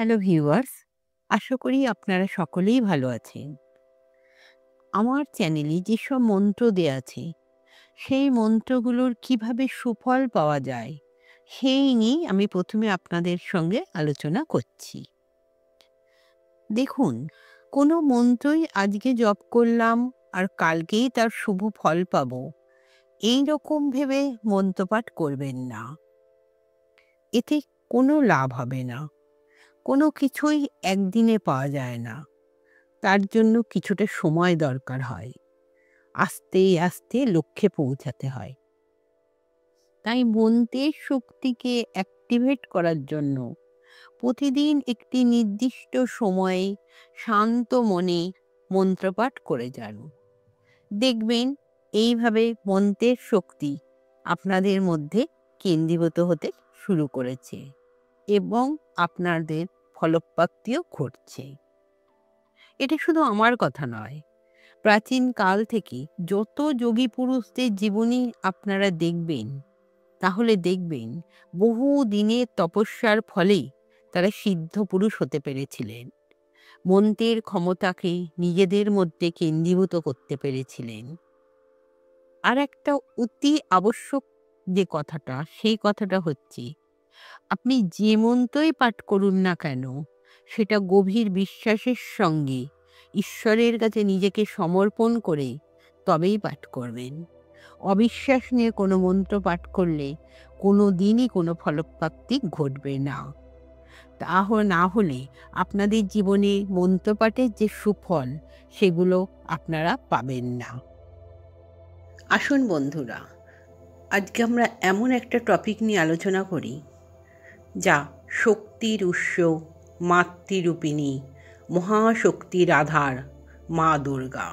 Hello viewers, আশা করি আপনারা সকলেই ভালো আছেন। আমার চ্যানেলে যেসব মন্ত্র দেয়া আছে, সেই মন্ত্রগুলোর কিভাবে সুফল পাওয়া যায়, সেই নিয়েই আমি প্রথমে আপনাদের সঙ্গে আলোচনা করছি। দেখুন, কোনো মন্ত্রই আজকে জপ করলাম আর কালকেই তার শুভ ফল পাবো, এই রকম ভেবে মন্ত্রপাঠ করবেন না। এতে কোনো লাভ হবে না। কোনো কিছুই একদিনে পাওয়া যায় না। তার জন্য কিছুটা সময় দরকার হয়। আস্তে আস্তে লক্ষ্যে পৌঁছাতে হয়। তাই মন্ত্রের শক্তিকে অ্যাক্টিভেট করার জন্য প্রতিদিন একটি নির্দিষ্ট সময়ে শান্ত মনে মন্ত্রপাঠ করে যান। দেখবেন এইভাবে মন্ত্রের শক্তি আপনাদের মধ্যে কেন্দ্রীভূত হতে শুরু করেছে এবং আপনাদের ফলপ্রাপ্তিও ঘটছে। এটা শুধু আমার কথা নয়, প্রাচীন কাল থেকে যত যোগী পুরুষদের জীবনী আপনারা দেখবেন, তাহলে দেখবেন বহু দিনের তপস্যার ফলেই তারা সিদ্ধ পুরুষ হতে পেরেছিলেন। মন্ত্রের ক্ষমতাকে নিজেদের মধ্যে কেন্দ্রীভূত করতে পেরেছিলেন। আর একটা অতি আবশ্যক যে কথাটা, সেই কথাটা হচ্ছে, আপনি যে মন্ত্রই পাঠ করুন না কেন, সেটা গভীর বিশ্বাসের সঙ্গে ঈশ্বরের কাছে নিজেকে সমর্পণ করে তবেই পাঠ করবেন। অবিশ্বাস নিয়ে কোনো মন্ত্র পাঠ করলে কোনো দিনই কোনো ফলপ্রাপ্তি ঘটবে না। না হলে আপনাদের জীবনে মন্ত্রপাঠের যে সুফল, সেগুলো আপনারা পাবেন না। আসুন বন্ধুরা, আজকে আমরা এমন একটা টপিক নিয়ে আলোচনা করি, যা শক্তির উৎস, মাতৃরূপিণী, মহাশক্তির আধার মা দুর্গা।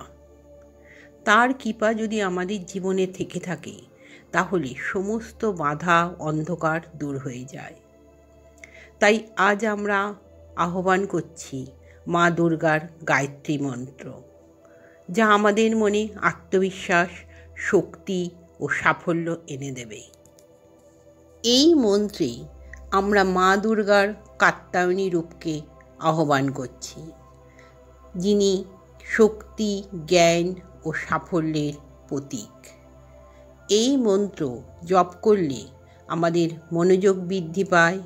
তার কৃপা যদি আমাদের জীবনে থেকে থাকে, তাহলে সমস্ত বাধা অন্ধকার দূর হয়ে যায়। তাই আজ আমরা আহ্বান করছি মা দুর্গার গায়ত্রী মন্ত্র, যা আমাদের মনে আত্মবিশ্বাস, শক্তি ও সাফল্য এনে দেবে। এই মন্ত্রে আমরা মা দুর্গার কাত্যায়নী রূপকে আহ্বান করছি, যিনি শক্তি, জ্ঞান ও সাফল্যের প্রতীক। এই মন্ত্র জপ করলে আমাদের মনোযোগ বৃদ্ধি পায়,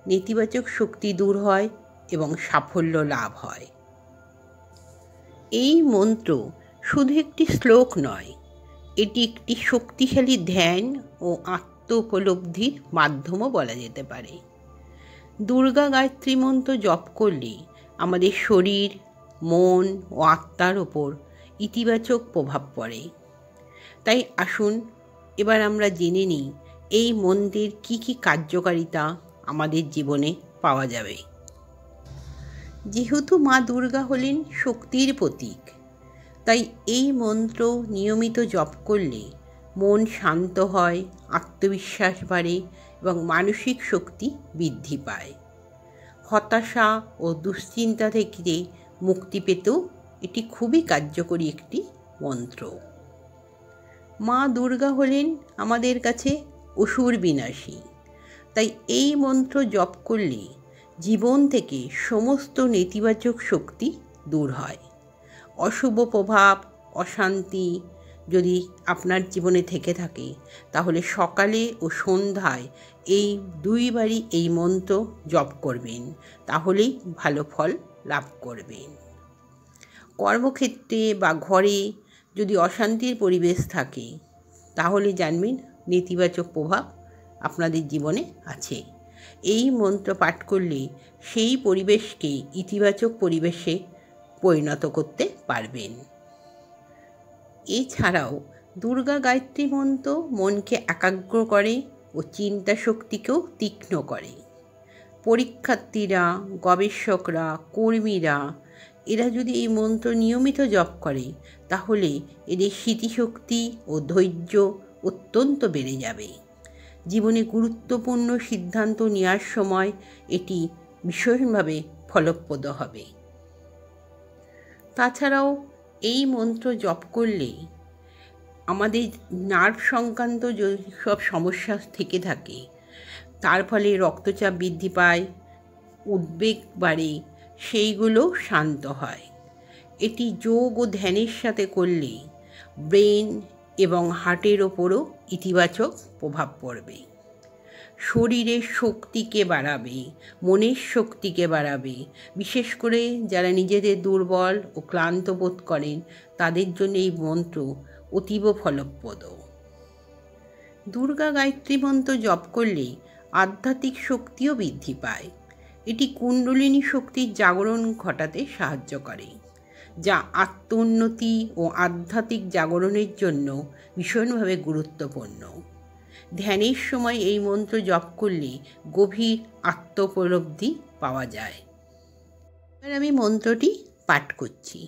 নেতিবাচক শক্তি দূর হয় এবং সাফল্য লাভ হয়। এই মন্ত্র শুধু একটি শ্লোক নয়, এটি একটি শক্তিশালী ধ্যান ও আত্ম উপলব্ধির মাধ্যমও বলা যেতে পারে। দুর্গা গায়ত্রী মন্ত্র জপ করলে আমাদের শরীর, মন ও আত্মার ওপর ইতিবাচক প্রভাব পড়ে। তাই আসুন এবার আমরা জেনে নিই এই মন্ত্রের কী কী কার্যকারিতা আমাদের জীবনে পাওয়া যাবে। যেহেতু মা দুর্গা হলেন শক্তির প্রতীক, তাই এই মন্ত্র নিয়মিত জপ করলে মন শান্ত হয়, আত্মবিশ্বাস বাড়ে এবং মানসিক শক্তি বৃদ্ধি পায়। হতাশা ও দুশ্চিন্তা থেকে মুক্তি পেতেও এটি খুবই কার্যকরী একটি মন্ত্র। মা দুর্গা হলেন আমাদের কাছে অসুর বিনাশী, তাই এই মন্ত্র জপ করলে জীবন থেকে সমস্ত নেতিবাচক শক্তি দূর হয়। অশুভ প্রভাব, অশান্তি যদি আপনার জীবনে থেকে থাকে, তাহলে সকালে ও সন্ধ্যায় এই দুইবারই এই মন্ত্র জপ করবেন, তাহলেই ভালো ফল লাভ করবেন। কর্মক্ষেত্রে বা ঘরে যদি অশান্তির পরিবেশ থাকে, তাহলে জানবেন নেতিবাচক প্রভাব আপনাদের জীবনে আছে। এই মন্ত্র পাঠ করলে সেই পরিবেশকে ইতিবাচক পরিবেশে পরিণত করতে পারবেন। এছাড়াও দুর্গা গায়ত্রী মন্ত্র মনকে একাগ্র করে ও চিন্তা শক্তিকেও তীক্ষ্ণ করে। পরীক্ষার্থীরা, গবেষকরা, কর্মীরা এরা যদি এই মন্ত্র নিয়মিত জপ করে, তাহলে এদের স্মৃতিশক্তি ও ধৈর্য অত্যন্ত বেড়ে যাবে। জীবনে গুরুত্বপূর্ণ সিদ্ধান্ত নেওয়ার সময় এটি ভীষণভাবে ফলপ্রদ হবে। তাছাড়াও এই মন্ত্র জপ করলে আমাদের নার্ভ সংক্রান্ত যেসব সমস্যা থেকে থাকে, তার ফলে রক্তচাপ বৃদ্ধি পায়, উদ্বেগ বাড়ে সেইগুলো শান্ত হয়। এটি যোগ ও ধ্যানের সাথে করলে ব্রেন এবং হার্টের ওপরও ইতিবাচক প্রভাব পড়বে। শরীরের শক্তিকে বাড়াবে, মনের শক্তিকে বাড়াবে। বিশেষ করে যারা নিজেদের দুর্বল ও ক্লান্ত বোধ করেন তাদের জন্য এই মন্ত্র অতীব ফলপ্রদ। দুর্গা গায়ত্রী মন্ত্র জপ করলে আধ্যাত্মিক শক্তিও বৃদ্ধি পায়। এটি কুণ্ডলিনী শক্তির জাগরণ ঘটাতে সাহায্য করে, যা আত্মোন্নতি ও আধ্যাত্মিক জাগরণের জন্য ভীষণভাবে গুরুত্বপূর্ণ। ধ্যানের সময় এই মন্ত্র জপ করলে গভীর আত্মোপলব্ধি পাওয়া যায়। এবার আমি মন্ত্রটি পাঠ করছি।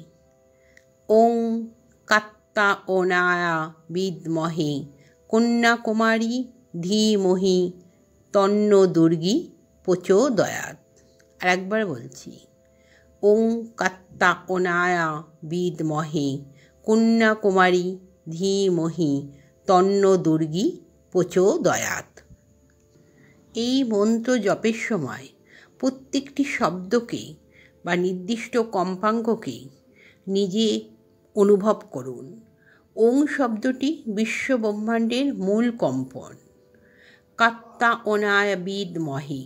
ওং কাত্যায়নায় বিদ্মহে কন্যাকুমারী ধীমহি তন্নো দুর্গী প্রচোদয়াৎ। আর একবার বলছি, ওং কাত্যায়নায় বিদ্মহে কন্যাকুমারী ধীমহি তন্নো দুর্গী প্রচোদয়াৎ। এই মন্ত্র জপের সময় প্রত্যেকটি শব্দকে বা নির্দিষ্ট কম্পাঙ্ককে নিজে অনুভব করুন। ওং শব্দটি বিশ্বব্রহ্মাণ্ডের মূল কম্পন। কাত্যায়নায় বিদ্মহে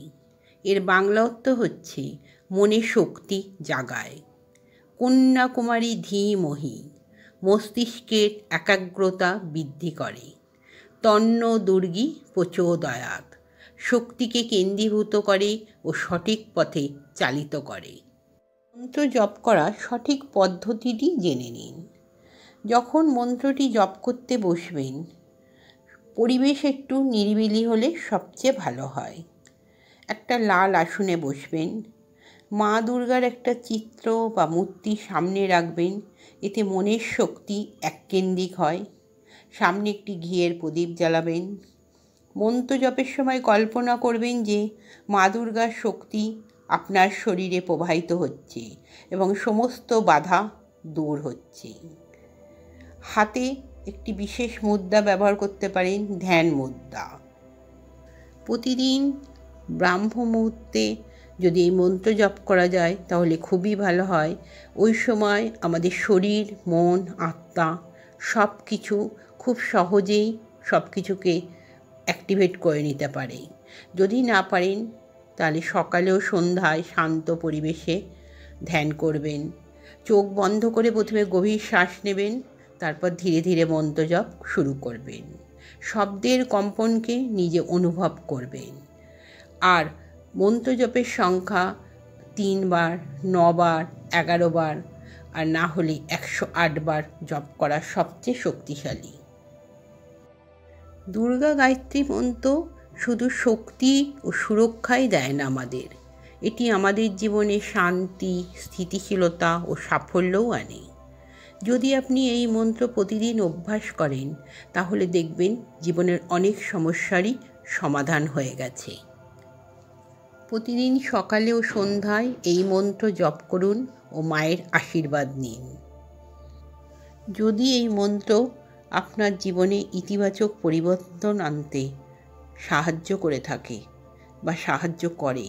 এর বাংলা অর্থ হচ্ছে মনে শক্তি জাগায়। কন্যাকুমারী ধীমহি মস্তিষ্কের একাগ্রতা বৃদ্ধি করে। তন্ন দুর্গী প্রচোদয়াৎ শক্তিকে কেন্দ্রীভূত করে ও সঠিক পথে চালিত করে। মন্ত্র জপ করার সঠিক পদ্ধতিটি জেনে নিন। যখন মন্ত্রটি জপ করতে বসবেন, পরিবেশ একটু নিরিবিলি হলে সবচেয়ে ভালো হয়। একটা লাল আসনে বসবেন। মা দুর্গার একটা চিত্র বা মূর্তি সামনে রাখবেন, এতে মনের শক্তি এককেন্দ্রিক হয়। সামনে একটি ঘিয়ের প্রদীপ জ্বালাবেন। মন্ত্র জপের সময় কল্পনা করবেন যে মা দুর্গার শক্তি আপনার শরীরে প্রবাহিত হচ্ছে এবং সমস্ত বাধা দূর হচ্ছে। হাতে একটি বিশেষ মুদ্রা ব্যবহার করতে পারেন, ধ্যান মুদ্রা। প্রতিদিন ব্রাহ্ম মুহূর্তে যদি এই মন্ত্র জপ করা যায় তাহলে খুবই ভালো হয়। ওই সময় আমাদের শরীর, মন, আত্মা সব কিছু খুব সহজেই সব কিছুকে অ্যাক্টিভেট করে নিতে পারে। যদি না পারেন তাহলে সকালেও সন্ধ্যায় শান্ত পরিবেশে ধ্যান করবেন। চোখ বন্ধ করে প্রথমে গভীর শ্বাস নেবেন, তারপর ধীরে ধীরে মন্ত্র জপ শুরু করবেন। শব্দের কম্পনকে নিজে অনুভব করবেন। আর মন্ত্র জপের সংখ্যা 3 বার, 9 বার, 11 বার আর না হলে 108 বার জপ করা সবচেয়ে শক্তিশালী। দুর্গা গায়ত্রী মন্ত্র শুধু শক্তি ও সুরক্ষাই দেয় না আমাদের, এটি আমাদের জীবনে শান্তি, স্থিতিশীলতা ও সাফল্যও আনে। যদি আপনি এই মন্ত্র প্রতিদিন অভ্যাস করেন তাহলে দেখবেন জীবনের অনেক সমস্যারই সমাধান হয়ে গেছে। প্রতিদিন সকালে ও সন্ধ্যায় এই মন্ত্র জপ করুন ও মায়ের আশীর্বাদ নিন। যদি এই মন্ত্র আপনার জীবনে ইতিবাচক পরিবর্তন আনতে সাহায্য করে থাকে বা সাহায্য করে,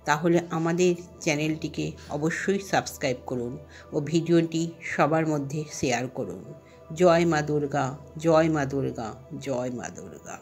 তাহলে আমাদের চ্যানেলটিকে অবশ্যই সাবস্ক্রাইব করুন ও ভিডিওটি সবার মধ্যে শেয়ার করুন। জয় মা দুর্গা, জয় মা দুর্গা, জয় মা দুর্গা।